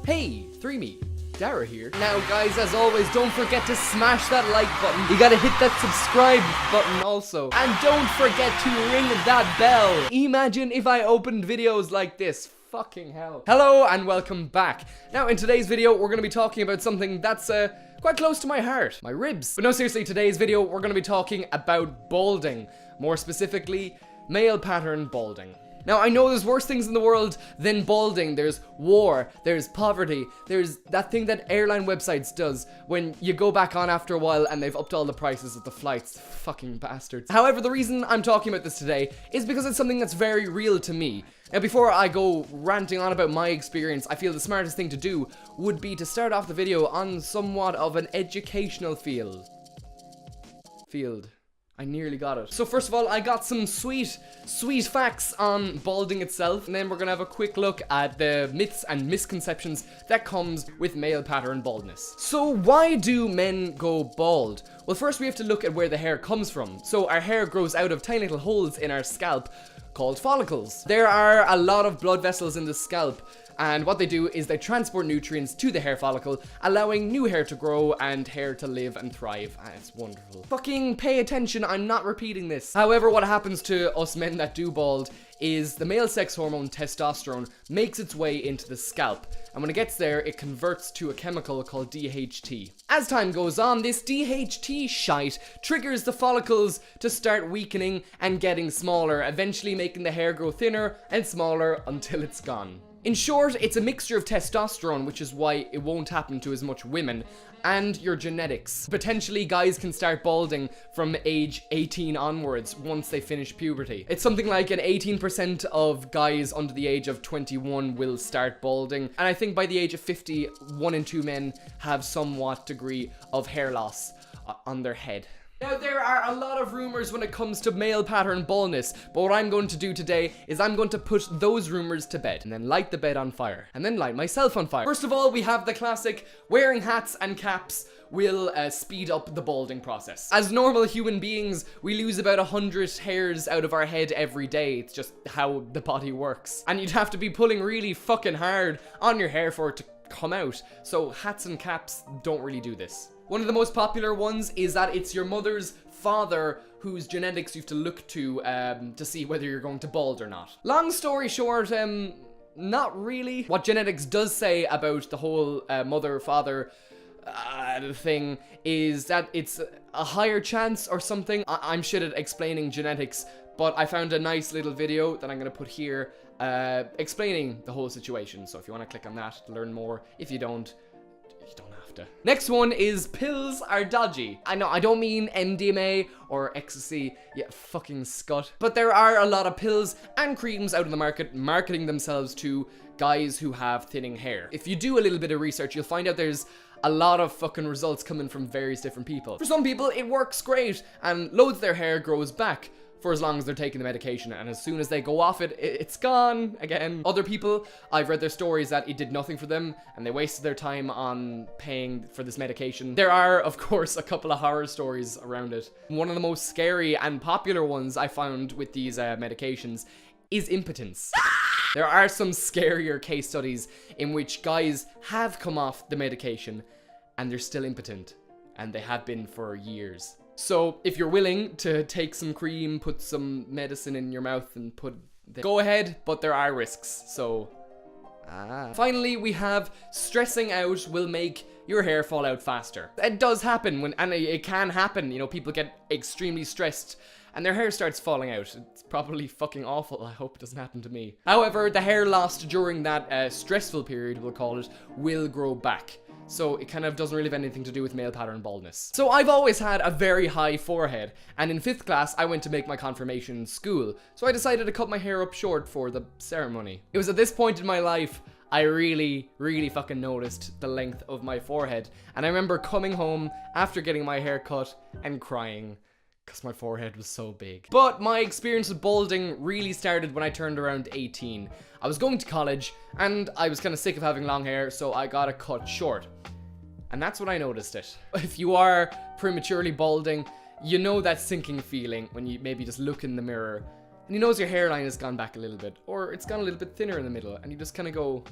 Hey, 3me, Dara here. Now guys, as always, don't forget to smash that like button. You gotta hit that subscribe button also. And don't forget to ring that bell. Imagine if I opened videos like this. Fucking hell. Hello and welcome back. Now in today's video, we're gonna be talking about something that's quite close to my heart. My ribs. But no, seriously, today's video, we're gonna be talking about balding. More specifically, male pattern balding. Now, I know there's worse things in the world than balding. There's war, there's poverty, there's that thing that airline websites does when you go back on after a while and they've upped all the prices of the flights. Fucking bastards. However, the reason I'm talking about this today is because it's something that's very real to me. Now, before I go ranting on about my experience, I feel the smartest thing to do would be to start off the video on somewhat of an educational field. I nearly got it. So first of all, I got some sweet facts on balding itself, and then we're gonna have a quick look at the myths and misconceptions that comes with male pattern baldness. So why do men go bald? Well, first we have to look at where the hair comes from. So our hair grows out of tiny little holes in our scalp called follicles. There are a lot of blood vessels in the scalp, and what they do is they transport nutrients to the hair follicle, allowing new hair to grow and hair to live and thrive. And it's wonderful. Fucking pay attention, I'm not repeating this. However, what happens to us men that do bald is the male sex hormone testosterone makes its way into the scalp. And when it gets there, it converts to a chemical called DHT. As time goes on, this DHT shite triggers the follicles to start weakening and getting smaller, eventually making the hair grow thinner and smaller until it's gone. In short, it's a mixture of testosterone, which is why it won't happen to as much women, and your genetics. Potentially, guys can start balding from age 18 onwards once they finish puberty. It's something like an 18% of guys under the age of 21 will start balding, and I think by the age of 50, 1 in 2 men have somewhat degree of hair loss on their head. Now, there are a lot of rumors when it comes to male pattern baldness, but what I'm going to do today is I'm going to put those rumors to bed, and then light the bed on fire, and then light myself on fire. First of all, we have the classic, wearing hats and caps will speed up the balding process. As normal human beings, we lose about 100 hairs out of our head every day. It's just how the body works. And you'd have to be pulling really fucking hard on your hair for it to come out, so hats and caps don't really do this. One of the most popular ones is that it's your mother's father whose genetics you have to look to see whether you're going to bald or not. Long story short, not really. What genetics does say about the whole mother-father thing is that it's a higher chance or something. I'm shit at explaining genetics, but I found a nice little video that I'm gonna put here explaining the whole situation. So if you want to click on that to learn more, if you don't have to. Next one is pills are dodgy. I know, I don't mean MDMA or ecstasy, yeah, fucking scut. But there are a lot of pills and creams out in the market marketing themselves to guys who have thinning hair. If you do a little bit of research, you'll find out there's a lot of fucking results coming from various different people. For some people, it works great and loads of their hair grows back for as long as they're taking the medication, and as soon as they go off it, it's gone again. Other people, I've read their stories that it did nothing for them and they wasted their time on paying for this medication. There are, of course, a couple of horror stories around it. One of the most scary and popular ones I found with these medications is impotence. There are some scarier case studies in which guys have come off the medication and they're still impotent, and they have been for years. So if you're willing to take some cream, put some medicine in your mouth and go ahead, but there are risks, so Finally, we have stressing out will make your hair fall out faster. It does happen and it can happen, you know, people get extremely stressed and their hair starts falling out. It's probably fucking awful. I hope it doesn't happen to me. However, the hair lost during that stressful period, we'll call it, will grow back. So it kind of doesn't really have anything to do with male pattern baldness. So I've always had a very high forehead, and in 5th class I went to make my confirmation in school, so I decided to cut my hair up short for the ceremony. It was at this point in my life I really fucking noticed the length of my forehead, and I remember coming home after getting my hair cut and crying because my forehead was so big. But my experience with balding really started when I turned around 18. I was going to college and I was kind of sick of having long hair, so I got it cut short. And that's when I noticed it. If you are prematurely balding, you know that sinking feeling when you maybe just look in the mirror and you notice your hairline has gone back a little bit, or it's gone a little bit thinner in the middle, and you just kind of go,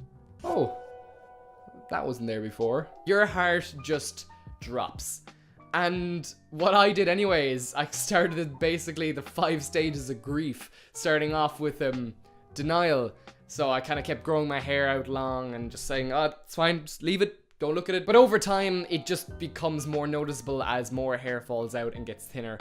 oh, that wasn't there before. Your heart just drops. And what I did anyway is I started basically the 5 stages of grief, starting off with denial. So I kind of kept growing my hair out long and just saying, oh, it's fine, just leave it, don't look at it. But over time, it just becomes more noticeable as more hair falls out and gets thinner.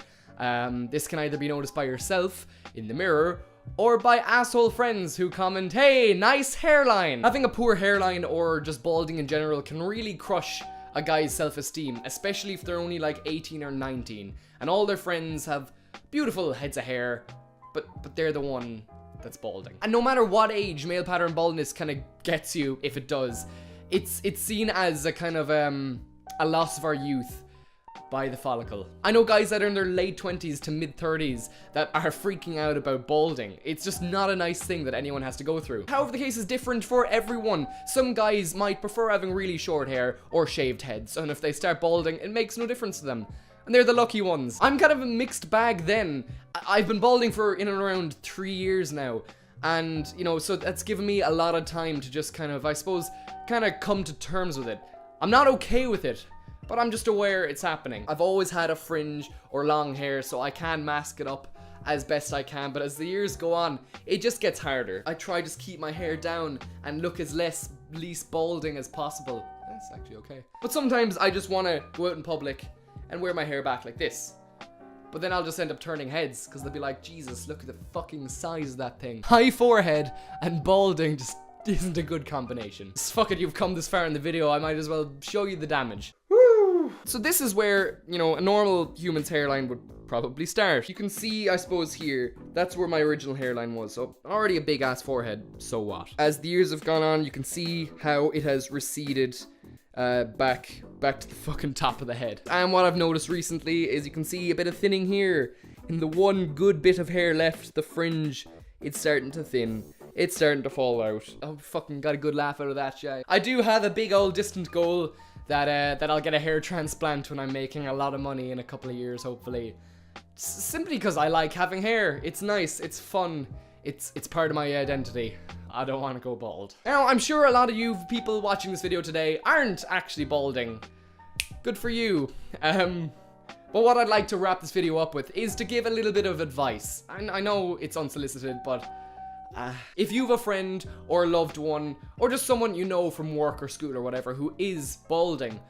This can either be noticed by yourself in the mirror or by asshole friends who comment, hey, nice hairline. Having a poor hairline or just balding in general can really crush a guy's self-esteem, especially if they're only like 18 or 19 and all their friends have beautiful heads of hair, but they're the one that's balding. And no matter what age male pattern baldness kind of gets you, if it does, it's seen as a kind of a loss of our youth by the follicle. I know guys that are in their late 20s to mid 30s that are freaking out about balding. It's just not a nice thing that anyone has to go through. However, the case is different for everyone. Some guys might prefer having really short hair or shaved heads, and if they start balding, it makes no difference to them. And they're the lucky ones. I'm kind of a mixed bag then. I've been balding for in and around 3 years now. And, you know, so that's given me a lot of time to just kind of, I suppose, kind of come to terms with it. I'm not okay with it, but I'm just aware it's happening. I've always had a fringe or long hair, so I can mask it up as best I can, but as the years go on, it just gets harder. I try just keep my hair down and look as least balding as possible. That's actually okay. But sometimes I just want to go out in public and wear my hair back like this. But then I'll just end up turning heads, because they'll be like, Jesus, look at the fucking size of that thing. High forehead and balding just isn't a good combination. Fuck it, you've come this far in the video, I might as well show you the damage. Woo! So this is where, you know, a normal human's hairline would probably start. You can see, I suppose here, that's where my original hairline was. So already a big ass forehead, so what? As the years have gone on, you can see how it has receded back to the fucking top of the head. And what I've noticed recently is you can see a bit of thinning here. In the one good bit of hair left, the fringe, it's starting to thin. It's starting to fall out. Oh, fucking got a good laugh out of that, Jay. I do have a big old distant goal that I'll get a hair transplant when I'm making a lot of money in a couple of years, hopefully. Simply because I like having hair. It's nice, it's fun, it's part of my identity. I don't want to go bald. Now, I'm sure a lot of you people watching this video today aren't actually balding. Good for you. But what I'd like to wrap this video up with is to give a little bit of advice. I know it's unsolicited, but if you have a friend or a loved one or just someone you know from work or school or whatever who is balding,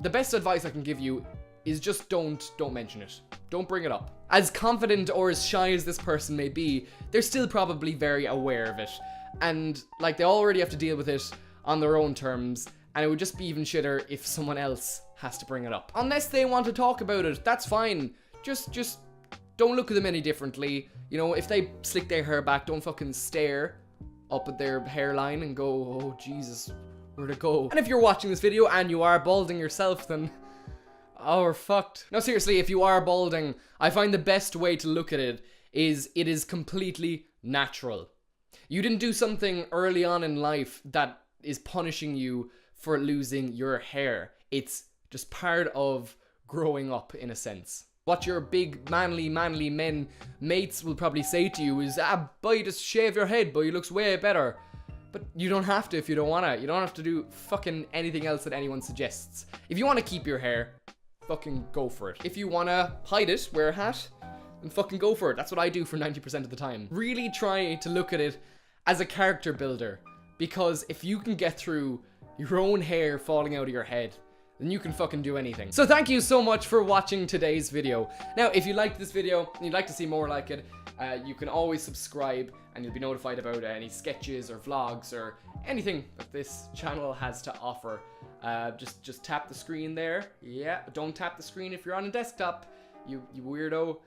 the best advice I can give you is just don't mention it. Don't bring it up. As confident or as shy as this person may be, they're still probably very aware of it. And like they already have to deal with it on their own terms, and it would just be even shitter if someone else has to bring it up. Unless they want to talk about it, that's fine. Just don't look at them any differently. You know, if they slick their hair back, don't fucking stare up at their hairline and go, oh Jesus, where'd it go? And if you're watching this video and you are balding yourself, then oh, we're fucked. No, seriously, if you are balding, I find the best way to look at it is completely natural. You didn't do something early on in life that is punishing you for losing your hair. It's just part of growing up, in a sense. What your big manly men mates will probably say to you is, boy, just shave your head, boy, it looks way better. But you don't have to if you don't wanna. You don't have to do fucking anything else that anyone suggests. If you wanna keep your hair, fucking go for it. If you wanna hide it, wear a hat, then fucking go for it. That's what I do for 90% of the time. Really try to look at it as a character builder, because if you can get through your own hair falling out of your head, then you can fucking do anything. So thank you so much for watching today's video. Now, if you liked this video and you'd like to see more like it, you can always subscribe and you'll be notified about any sketches or vlogs or anything that this channel has to offer. Just tap the screen there. Yeah, don't tap the screen if you're on a desktop, you weirdo.